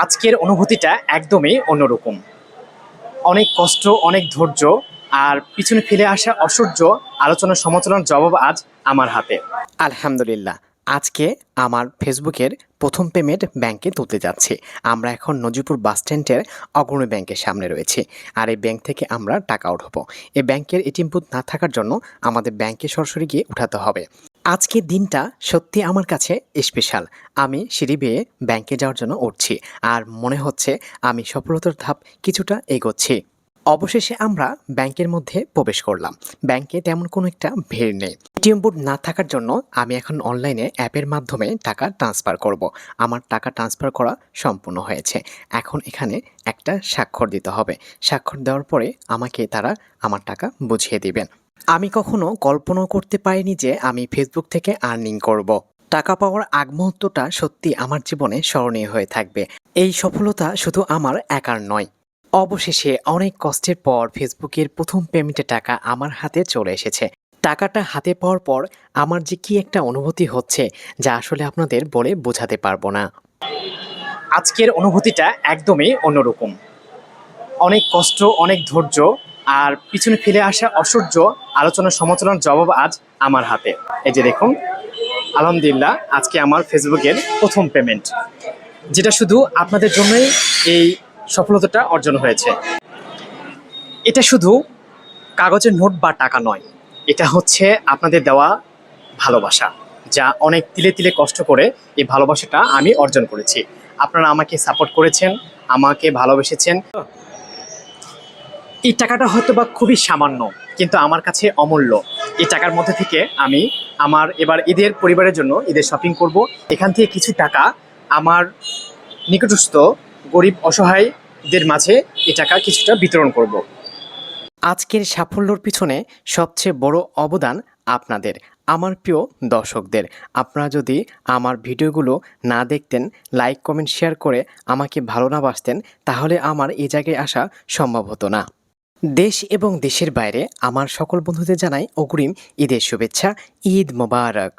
আজকের অনুভূতিটা একদমই অন্যরকম। অনেক কষ্ট, অনেক ধৈর্য আর পিছনে ফেলে আসা অসহ্য আলোচনা সমালোচনার জবাব আজ আমার হাতে। আলহামদুলিল্লাহ। আজকে আমার ফেসবুকের প্রথম পেমেন্ট ব্যাংকে তুলতে যাচ্ছি। আমরা এখন নজিপুর বাস স্ট্যান্ডের অগ্রণী ব্যাংকের সামনে রয়েছি। আর এই ব্যাংক থেকে আমরা টাকা উঠাবো। এই ব্যাংকের এটিএম বুথ না থাকার জন্য আমাদের ব্যাংকে সরাসরি গিয়ে উঠাতে হবে। আজকের দিনটা সত্যি আমার কাছে স্পেশাল। আমি সিঁড়ি বেয়ে ব্যাংকে যাওয়ার জন্য উঠছি। আর মনে হচ্ছে আমি সফলতার ধাপ কিছুটা এগোচ্ছি। অবশেষে আমরা ব্যাংকের মধ্যে প্রবেশ করলাম। ব্যাংকে তেমন কোনো একটা ভিড় নেই। এটিএম বুথ না থাকার জন্য আমি এখন অনলাইনে অ্যাপের মাধ্যমে টাকা ট্রান্সফার করব। আমার টাকা ট্রান্সফার করা সম্পূর্ণ হয়েছে। এখন এখানে একটা স্বাক্ষর দিতে হবে। স্বাক্ষর দেওয়ার পরে আমাকে তারা আমার টাকা বুঝিয়ে দিবেন। আমি কখনো কল্পনাও করতে পারিনি যে আমি ফেসবুক থেকে আর্নিং করব। টাকা পাওয়ার আগ মুহূর্তটা সত্যি আমার জীবনে স্মরণীয় হয়ে থাকবে। এই সফলতা শুধু আমার একার নয়। অবশেষে অনেক কষ্টের পর ফেসবুকের প্রথম পেমেন্টের টাকা আমার হাতে চলে এসেছে। টাকাটা হাতে পাওয়ার পর আমার যে কি একটা অনুভূতি হচ্ছে যা আসলে আপনাদের বলে বোঝাতে পারবো না। আজকের অনুভূতিটা একদমই অন্যরকম। অনেক কষ্ট, অনেক ধৈর্য আর পিছনে ফেলে আসা অসহ্য আলোচনা সমালোচনার জবাব আজ আমার হাতে। এই যে দেখুন, আলহামদুলিল্লাহ আজকে আমার ফেসবুকের প্রথম পেমেন্ট, যেটা শুধু আপনাদের জন্যই এই সফলতাটা অর্জন হয়েছে। এটা শুধু কাগজের নোট বা টাকা নয়, এটা হচ্ছে আপনাদের দেওয়া ভালোবাসা, যা অনেক তিলে তিলে কষ্ট করে এই ভালোবাসাটা আমি অর্জন করেছি। আপনারা আমাকে সাপোর্ট করেছেন, আমাকে ভালোবেসেছেন। এই টাকাটা হয়তো বা খুবই সামান্য, কিন্তু আমার কাছে অমূল্য। এই টাকার মধ্যে থেকে আমি আমার এবার ঈদের পরিবারের জন্য ঈদের শপিং করব। এখান থেকে কিছু টাকা আমার নিকটস্থ গরিব অসহায়দের মাঝে এই টাকা কিছুটা বিতরণ করব। আজকের সাফল্যর পিছনে সবচেয়ে বড় অবদান আপনাদের, আমার প্রিয় দর্শকদের। আপনারা যদি আমার ভিডিওগুলো না দেখতেন, লাইক কমেন্ট শেয়ার করে আমাকে ভালো না বাসতেন, তাহলে আমার এই জায়গায় আসা সম্ভব হতো না। দেশ এবং দেশের বাইরে আমার সকল বন্ধুদের জানাই অগ্রিম ঈদের শুভেচ্ছা। ঈদ মোবারক।